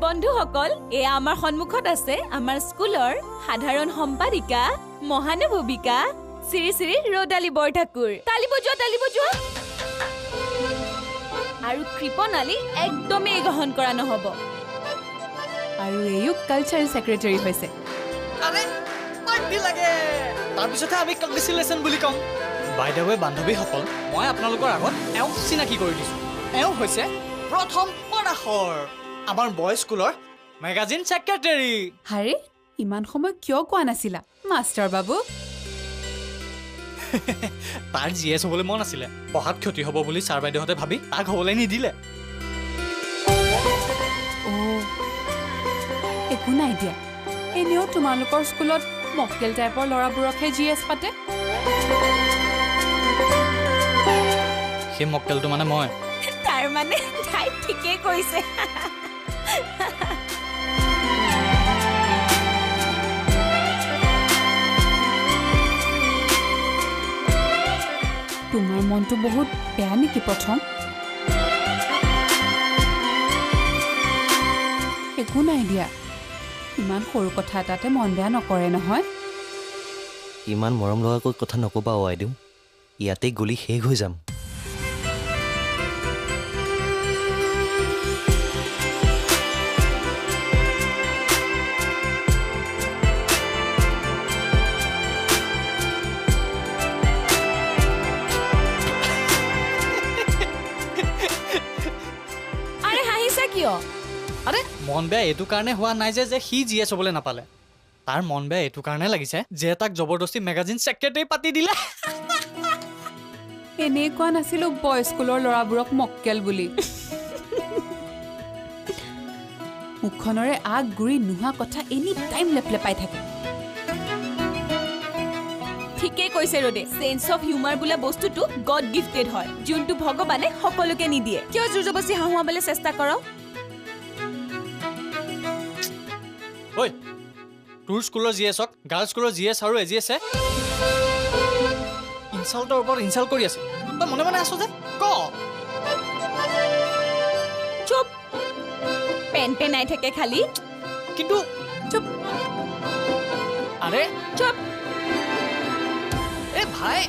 বন্ধুসকল এয়া আমাৰ সন্মুখত আছে আমাৰ স্কুলৰ সাধাৰণ সম্পাদিকা মহানুভৱিকা শ্ৰী শ্ৰী ৰদালি বৰঠাকুৰ তালি বজোৱা আৰু কৃপনালী একদমেই গ্ৰহণ কৰা নহব আৰু এইও কালচাৰেল সেক্ৰেটাৰী হৈছে আৰে পাৰ্টি লাগে তাৰ পিছতে আমি কংগ্ৰেচুলেশ্যন বুলি কম বাই দ্য ৱে বান্ধৱীসকল মই আপোনালোকৰ আগত এওঁ চিনাকি কৰি দিছো এওঁ হৈছে প্ৰথম পৰাশৰ আমাৰ বয় স্কুলৰ মেগাজিন সেক্ৰেটাৰী হাৰে ইমান সময় কিয় কোৱা নাছিলা মাষ্টাৰ বাবু তাৰ জিএছ হ'বলৈ মন আছিলে পঢ়াত ক্ষতি হ'ব বুলি ছাৰ বাইদেউহঁতে ভাবি তাক হ'বলৈ নিদিলে একো নাই দিয়া এনেও তোমালোকৰ স্কুলত মক্কেল টাইপৰ ল'ৰাবোৰকহে জিএছ পাতে সেই মক্কেলটো মানে মই তাৰ মানে তাই ঠিকেই কৈছে তোমাৰ মনটো বহুত বেয়া নেকি প্ৰথম একো নাই দিয়া ইমান সৰু কথা এটাতে মন বেয়া নকৰে নহয় ইমান মৰম লগাকৈ কথা নকবা আইদেউ ইয়াতে গলি শেষ হৈ যাম আৰে মন বেয়া এইটো কাৰণে হোৱা নাই যে সি জিএছ হ'বলৈ নাপালে তাৰ মন বেয়া এইটো কাৰণে লাগিছে যে তাক জবৰদস্তি মেগাজিন সেক্ৰেটাৰী পাতি দিলে এনেই কোৱা নাছিলো বয় স্কুলৰ ল'ৰাবোৰক মক্কেল বুলি মুখখনৰে আগ গুৰি নোহোৱা কথা এনি টাইম লেপলেপাই থাকে ঠিকেই কৈছে ৰদে সেন্স অফ হিউমাৰ বোলা বস্তুটো গড গিফটেড হয় যোনটো ভগৱানে সকলোকে নিদিয়ে কিয় জোৰজবস্তি হাঁহুৱাবলৈ চেষ্টা কৰক ঐ তোৰ স্কুলৰ জিএছক গাৰ্লছ স্কুলৰ জিএছ আৰু এজিএছে ইনচাল্টৰ ওপৰত ইনচাল্ট কৰি আছে তই মনে মনে আছো যে ক চুপ পেন থাকে খালি কিন্তু চুপ আৰে চুপ এ ভাই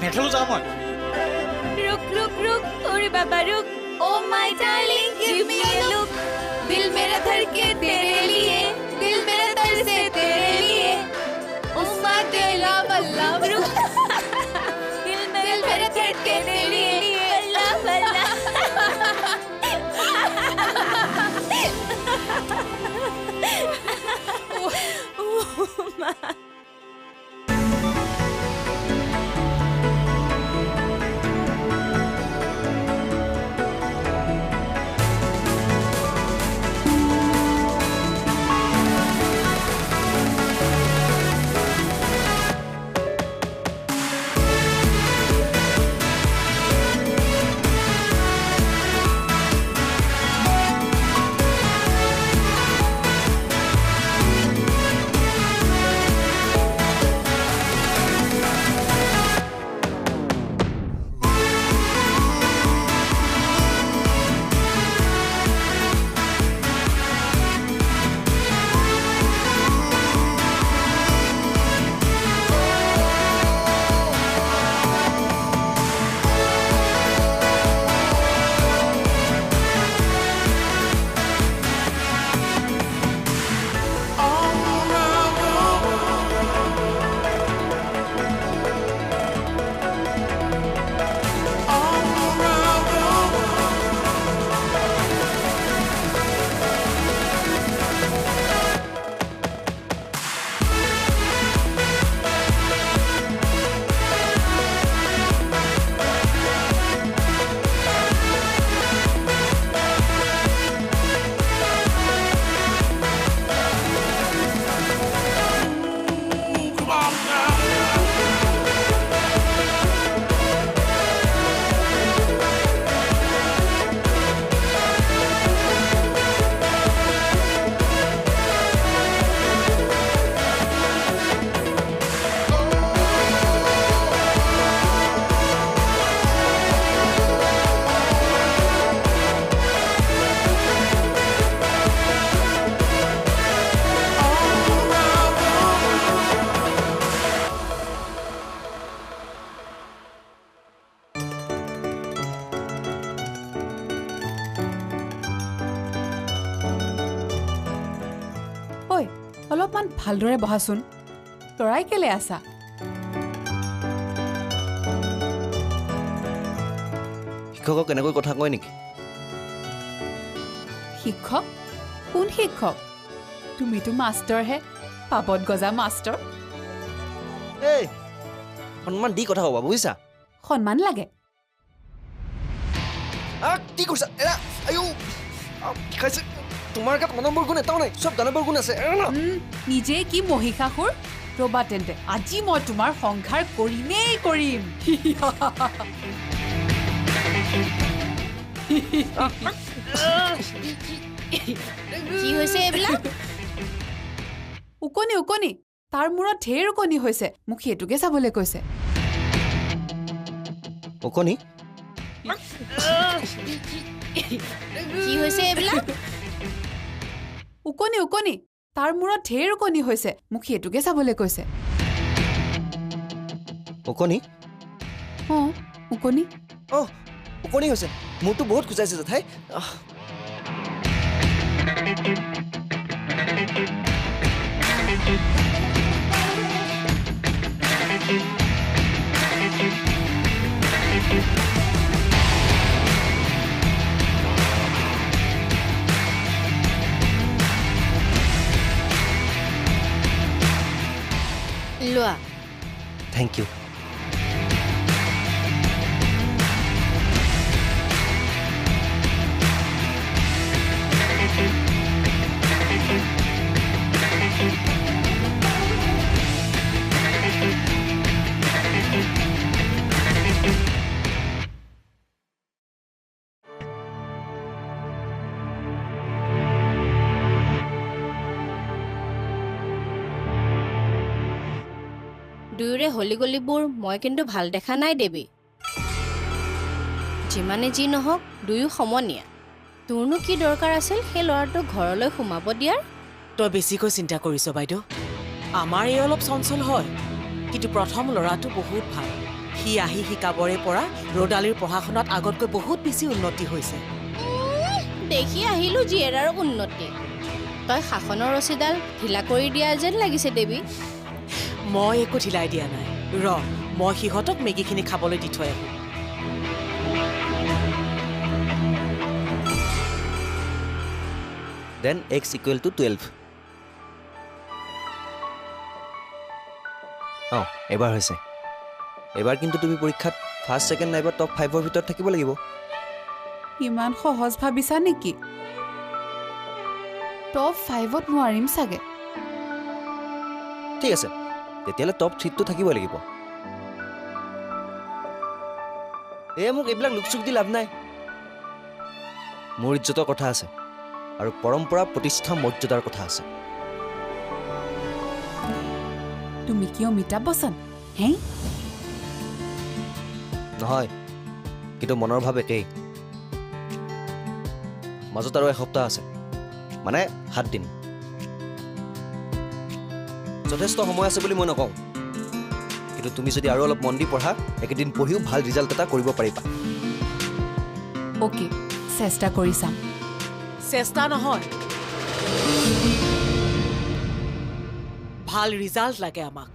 নেখেলো যাওঁ মই रुक ओरे बाबा रुक oh my darling give me a look दिल मेरा धड़के तेरे लिए दिल मेरा तरसे तेरे लिए उम्मा तेरा बल्ला रुक दिल मेरा धड़के तेरे लिए बल्ला बल्ला অলপমান ভালদৰে বহাচোন তৰাই কেলে আছা শিক্ষকক এনেকৈ কথা কয় নেকি শিক্ষক কোন শিক্ষক তুমিতো মাষ্টৰহে পাপত গজা মাষ্টৰ এই সন্মান দি কথা ক'বা বুজিছা সন্মান লাগে কি কৰিছা এৰা আয়ো কি খাইছে তোমাৰ গাত মনমৰ গুণ এটাও নাই চব দানৱৰ গুণ আছে নিজে কি মহিষাসুৰ ৰবা তেন্তে আজি মই তোমাৰ সংসাৰ কৰিমেই কৰিম কি হৈছে এইবিলাক উকনি উকনি তাৰ মূৰত ঢেৰ উকনি হৈছে মোক সেইটোকে চাবলৈ কৈছে অকণি কি হৈছে এইবিলাক উকনি উকনি তাৰ মূৰত ঢেৰ উকনি হৈছে মোক সেইটোকে চাবলৈ কৈছে অকণি অঁ উকনি অ' অকণি হৈছে মোৰতো বহুত খোজাইছে জেঠাই লোৱা থেংক ইউ দুয়োৰে হলিগলিবোৰ মই কিন্তু ভাল দেখা নাই দেৱী যিমানে যি নহওক দুয়ো সমনীয়া তোৰনো কি দৰকাৰ আছিল সেই ল'ৰাটোক ঘৰলৈ সোমাব দিয়াৰ তই বেছিকৈ চিন্তা কৰিছ বাইদেউ আমাৰ এই অলপ চঞ্চল হয় কিন্তু প্ৰথম ল'ৰাটো বহুত ভাল সি আহি শিকাবৰে পৰা ৰ'দালিৰ পঢ়া শুনাত আগতকৈ বহুত বেছি উন্নতি হৈছে দেখি আহিলো জীয়েৰাৰ উন্নতি তই শাসনৰ ৰছীডাল ঢিলা কৰি দিয়া যেন লাগিছে দেৱী মই একো ঢিলাই দিয়া নাই মই সিহঁতক মেগীখিনি খাবলৈ দি থৈ আহোঁ দেন x = 12 অঁ এবাৰ হৈছে এবাৰ কিন্তু তুমি পৰীক্ষাত ফাৰ্ষ্ট ছেকেণ্ড নাইবা টপ 5ৰ ভিতৰত থাকিব লাগিব ইমান সহজ ভাবিছা নেকি টপ 5ত নোৱাৰিম চাগে ঠিক আছে তেতিয়াহ'লে টপ 3টো থাকিব লাগিব মোক এইবিলাক লুকচুক দি লাভ নাই মোৰ ইজ্জতৰ কথা আছে আৰু পৰম্পৰা প্ৰতিষ্ঠা মৰ্যাদাৰ কথা আছে তুমি কি অমিতাভ বচ্চন হে নহয় কিন্তু মনৰ ভাৱ একেই মাজত আৰু এসপ্তাহ আছে মানে 7 দিন যথেষ্ট সময় আছে বুলি মই নকওঁ কিন্তু তুমি যদি আৰু অলপ মন দি পঢ়া একেদিন পঢ়িও ভাল ৰিজাল্ট এটা কৰিব পাৰিবা অ'কে চেষ্টা কৰি চাম চেষ্টা নহয় ভাল ৰিজাল্ট লাগে আমাক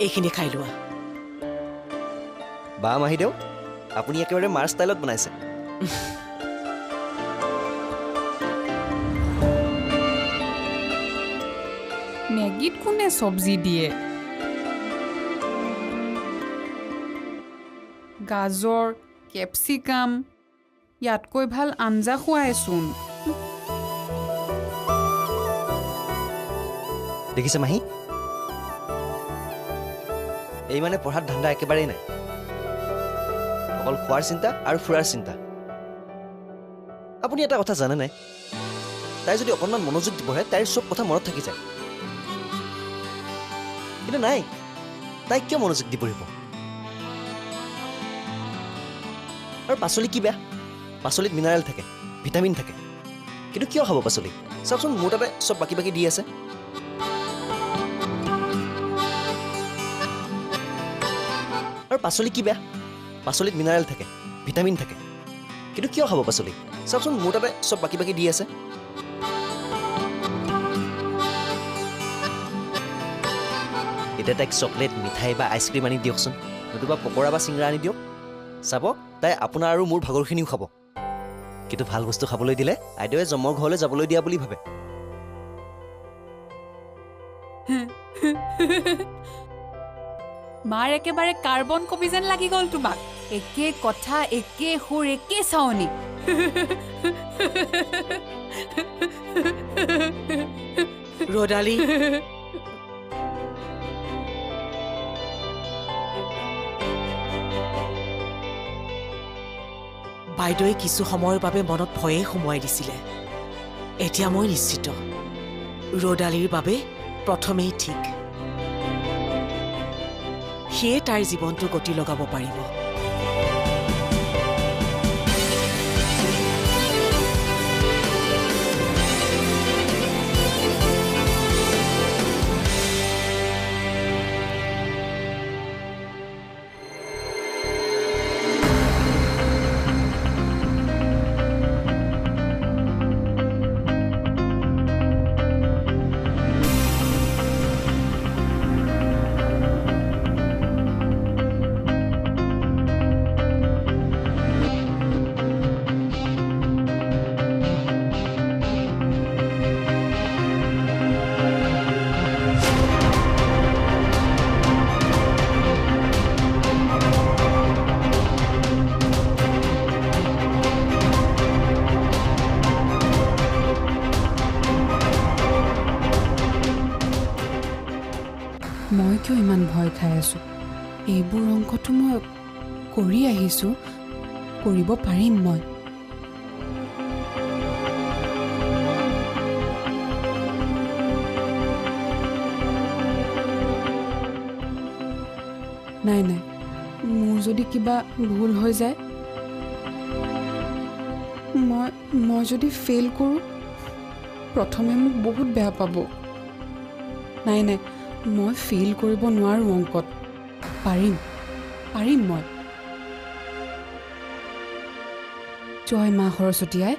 এইখিনি খাই লোৱা বা মাহিদেউ আপুনি একেবাৰে মাৰ ষ্টাইলত বনাইছে মেগীত কোনে চব্জি দিয়ে গাজৰ কেপচিকাম ইয়াতকৈ ভাল আঞ্জা খুৱাইচোন দেখিছে মাহী এই মানে পঢ়াত ধান্দা একেবাৰেই নাই অকল খোৱাৰ চিন্তা আৰু ফুৰাৰ চিন্তা আপুনি এটা কথা জানে নাই তাই যদি অকণমান মনোযোগ দি পঢ়ে তাইৰ চব কথা মনত থাকি যায় কিন্তু নাই তাই কিয় মনোযোগ দি পঢ়িব আৰু পাচলি কি বেয়া পাচলিত মিনাৰেল থাকে ভিটামিন থাকে কিন্তু কিয় খাব পাচলি চাওকচোন মোৰ তাতে চব বাকী বাকী দি আছে আৰু পাচলি কি বেয়া পাচলিত মিনাৰেল থাকে ভিটামিন থাকে কিন্তু কিয় খাব পাচলি চাওকচোন মোৰ তাতে চব বাকী বাকী দি আছে এতিয়া তাইক চকলেট মিঠাই বা আইচক্ৰীম আনি দিয়কচোন নতুবা পকৰা বা চিংৰা আনি দিয়ক চাব তাই আপোনাৰ আৰু মোৰ ভাগৰখিনিও খাব কিন্তু ভাল বস্তু খাবলৈ দিলে আইদেৱে জমৰ ঘৰলৈ যাবলৈ দিয়া বুলি ভাবে মাৰ একেবাৰে কাৰ্বন কপি যেন লাগি গ'ল তোমাক একে কথা একে সুৰ একে চাৱনি ৰদালি বাইদেৱে কিছু সময়ৰ বাবে মনত ভয়ে সোমোৱাই দিছিলে এতিয়া মই নিশ্চিত ৰদালিৰ বাবে প্ৰথমেই ঠিক সিয়ে তাইৰ জীৱনটো গতি লগাব পাৰিব মই কিয় ইমান ভয় খাই আছো এইবোৰ অংকটো মই কৰি আহিছো কৰিব পাৰিম মই নাই নাই মোৰ যদি কিবা ভুল হৈ যায় মই যদি ফেইল কৰোঁ প্ৰথমে মোক বহুত বেয়া পাব নাই নাই মই ফেইল কৰিব নোৱাৰোঁ অংকত পাৰিম মই জয় মা সৰস্বতী আই